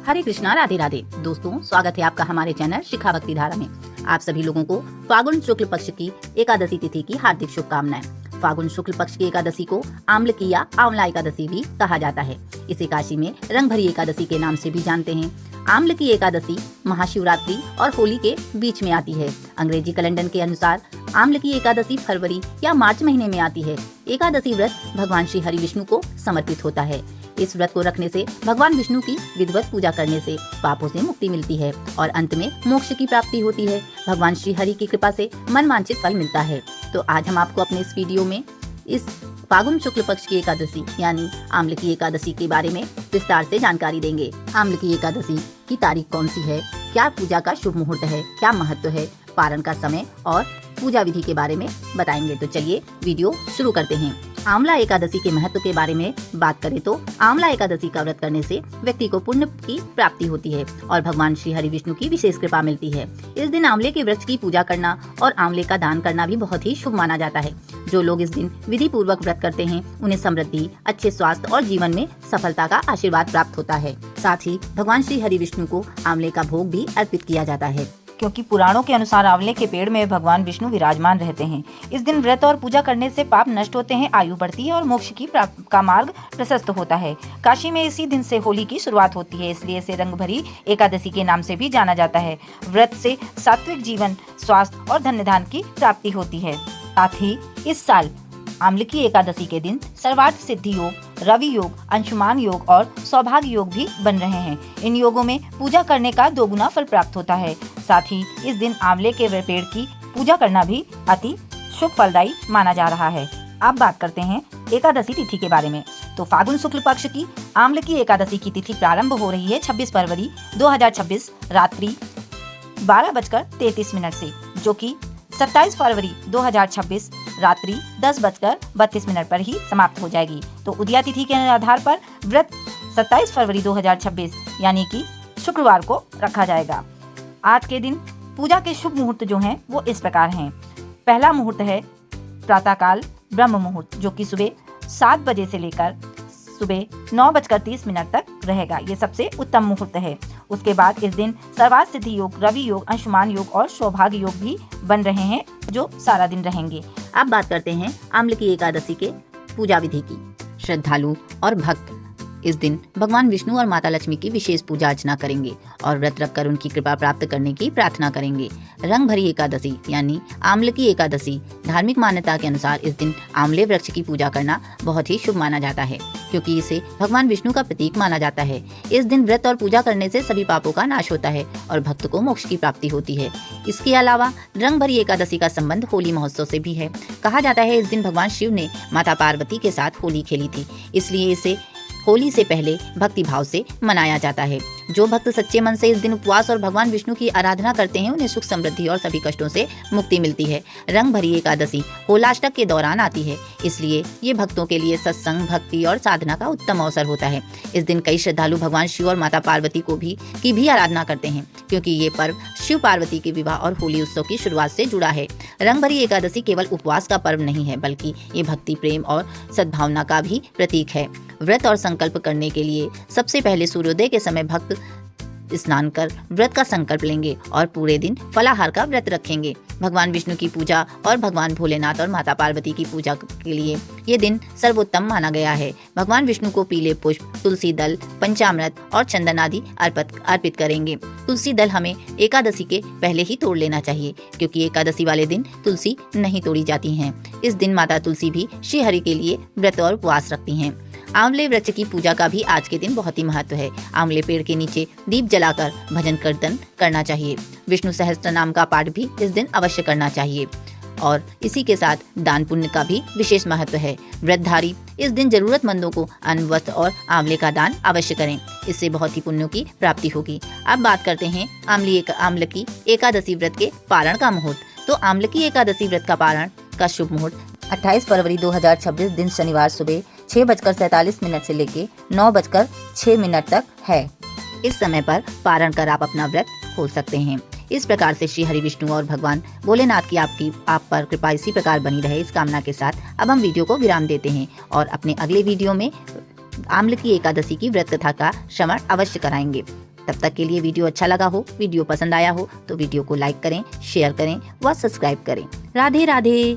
हरे कृष्णा, राधे राधे। दोस्तों, स्वागत है आपका हमारे चैनल शिखा भक्ति धारा में। आप सभी लोगों को फागुन शुक्ल पक्ष की एकादशी तिथि की हार्दिक शुभकामनाएं। फागुन शुक्ल पक्ष की एकादशी को आम्ल की या आंवला एकादशी भी कहा जाता है। इसे काशी में रंग भरी एकादशी के नाम से भी जानते हैं। आम्ल की एकादशी महाशिवरात्रि और होली के बीच में आती है। अंग्रेजी कैलेंडर के अनुसार आम्ल की एकादशी फरवरी या मार्च महीने में आती है। एकादशी व्रत भगवान श्री हरि विष्णु को समर्पित होता है। इस व्रत को रखने से भगवान विष्णु की विधिवत पूजा करने से पापों से मुक्ति मिलती है और अंत में मोक्ष की प्राप्ति होती है। भगवान श्री हरि की कृपा से मनवांछित फल मिलता है। तो आज हम आपको अपने इस वीडियो में इस फागुन शुक्ल पक्ष की एकादशी यानी आम्ल की एकादशी के बारे में विस्तार से जानकारी देंगे। आम्ल की एकादशी की तारीख कौन सी है, क्या पूजा का शुभ मुहूर्त है, क्या महत्व है, पारण का समय और पूजा विधि के बारे में बताएंगे। तो चलिए वीडियो शुरू करते हैं। आंवला एकादशी के महत्व के बारे में बात करें तो आंवला एकादशी का व्रत करने से व्यक्ति को पुण्य की प्राप्ति होती है और भगवान श्री हरि विष्णु की विशेष कृपा मिलती है। इस दिन आंवले के वृक्ष की पूजा करना और आंवले का दान करना भी बहुत ही शुभ माना जाता है। जो लोग इस दिन विधि पूर्वक व्रत करते हैं उन्हें समृद्धि, अच्छे स्वास्थ्य और जीवन में सफलता का आशीर्वाद प्राप्त होता है। साथ ही भगवान श्री हरि विष्णु को आंवले का भोग भी अर्पित किया जाता है, क्योंकि पुराणों के अनुसार आंवले के पेड़ में भगवान विष्णु विराजमान रहते हैं। इस दिन व्रत और पूजा करने से पाप नष्ट होते हैं, आयु बढ़ती है और मोक्ष की का मार्ग प्रशस्त होता है। काशी में इसी दिन से होली की शुरुआत होती है, इसलिए इसे रंग भरी एकादशी के नाम से भी जाना जाता है। व्रत से सात्विक जीवन, स्वास्थ्य और धन धान्य की प्राप्ति होती है। साथ ही इस साल आम्ल की एकादशी के दिन सर्वार्थ सिद्धि योग, रवि योग, अंशुमान योग और सौभाग्य योग भी बन रहे हैं। इन योगों में पूजा करने का दोगुना फल प्राप्त होता है। साथ ही इस दिन आंवले के पेड़ की पूजा करना भी अति शुभ फलदायी माना जा रहा है। अब बात करते हैं एकादशी तिथि के बारे में। तो फागुन शुक्ल पक्ष की आम्ल की एकादशी की तिथि प्रारंभ हो रही है 26 फरवरी 2026 रात्रि 12:33 से, जो कि 27 फरवरी 2026 रात्रि 10:32 पर ही समाप्त हो जाएगी। तो उदया तिथि के आधार पर व्रत 27 फरवरी 2026 यानी कि शुक्रवार को रखा जाएगा। आज के दिन पूजा के शुभ मुहूर्त जो हैं वो इस प्रकार हैं। पहला मुहूर्त है प्रातःकाल ब्रह्म मुहूर्त, जो कि सुबह 7 बजे से लेकर सुबह 9:30 तक रहेगा। ये सबसे उत्तम मुहूर्त है। उसके बाद इस दिन सर्वार्थ सिद्धि योग, रवि योग, अंशुमान योग और सौभाग्य योग भी बन रहे हैं, जो सारा दिन रहेंगे। अब बात करते हैं आम्ल की एकादशी के पूजा विधि की। श्रद्धालु और भक्त इस दिन भगवान विष्णु और माता लक्ष्मी की विशेष पूजा अर्चना करेंगे और व्रत रखकर उनकी कृपा प्राप्त करने की प्रार्थना करेंगे। रंग भरी एकादशी यानी आम्ल की एकादशी, धार्मिक मान्यता के अनुसार इस दिन आंवले वृक्ष की पूजा करना बहुत ही शुभ माना जाता है, क्योंकि इसे भगवान विष्णु का प्रतीक माना जाता है। इस दिन व्रत और पूजा करने से सभी पापों का नाश होता है और भक्त को मोक्ष की प्राप्ति होती है। इसके अलावा रंग भरी एकादशी का संबंध होली महोत्सव से भी है। कहा जाता है इस दिन भगवान शिव ने माता पार्वती के साथ होली खेली थी, इसलिए इसे होली से पहले भक्ति भाव से मनाया जाता है। जो भक्त सच्चे मन से इस दिन उपवास और भगवान विष्णु की आराधना करते हैं उन्हें सुख, समृद्धि और सभी कष्टों से मुक्ति मिलती है। रंग भरी एकादशी होलाष्टक के दौरान आती है, इसलिए ये भक्तों के लिए सत्संग, भक्ति और साधना का उत्तम अवसर होता है। इस दिन कई श्रद्धालु भगवान शिव और माता पार्वती की भी आराधना करते हैं, क्योंकि ये पर्व शिव पार्वती के विवाह और होली उत्सव की शुरुआत से जुड़ा है। रंग भरी एकादशी केवल उपवास का पर्व नहीं है, बल्कि ये भक्ति, प्रेम और सद्भावना का भी प्रतीक है। व्रत और संकल्प करने के लिए सबसे पहले सूर्योदय के समय भक्त स्नान कर व्रत का संकल्प लेंगे और पूरे दिन फलाहार का व्रत रखेंगे। भगवान विष्णु की पूजा और भगवान भोलेनाथ और माता पार्वती की पूजा के लिए ये दिन सर्वोत्तम माना गया है। भगवान विष्णु को पीले पुष्प, तुलसी दल, पंचामृत और चंदन आदि अर्पित करेंगे। तुलसी दल हमें एकादशी के पहले ही तोड़ लेना चाहिए, क्योंकि एकादशी वाले दिन तुलसी नहीं तोड़ी जाती हैं। इस दिन माता तुलसी भी श्री हरि के लिए व्रत और उपवास रखती हैं। आंवले वृक्ष की पूजा का भी आज के दिन बहुत ही महत्व है। आंवले पेड़ के नीचे दीप जलाकर भजन कीर्तन करना चाहिए। विष्णु सहस्त्र नाम का पाठ भी इस दिन अवश्य करना चाहिए और इसी के साथ दान पुण्य का भी विशेष महत्व है। व्रतधारी इस दिन जरूरतमंदों को अन्न, वस्त्र और आंवले का दान अवश्य करें, इससे बहुत ही पुण्यों की प्राप्ति होगी। अब बात करते हैं आम्ल की एकादशी व्रत के पारण का मुहूर्त। तो आम्ल की एकादशी व्रत का पारण का शुभ मुहूर्त 28 फरवरी 2026 दिन शनिवार सुबह 6:47 से लेके 9:06 तक है। इस समय पर पारण कर आप अपना व्रत खोल सकते हैं। इस प्रकार से श्री हरि विष्णु और भगवान भोलेनाथ की आप पर कृपा इसी प्रकार बनी रहे, इस कामना के साथ अब हम वीडियो को विराम देते हैं और अपने अगले वीडियो में आम्ल की एकादशी की व्रत कथा का श्रवण अवश्य कराएंगे। तब तक के लिए वीडियो अच्छा लगा हो, वीडियो पसंद आया हो तो वीडियो को लाइक करें, शेयर करें व सब्सक्राइब करें। राधे राधे।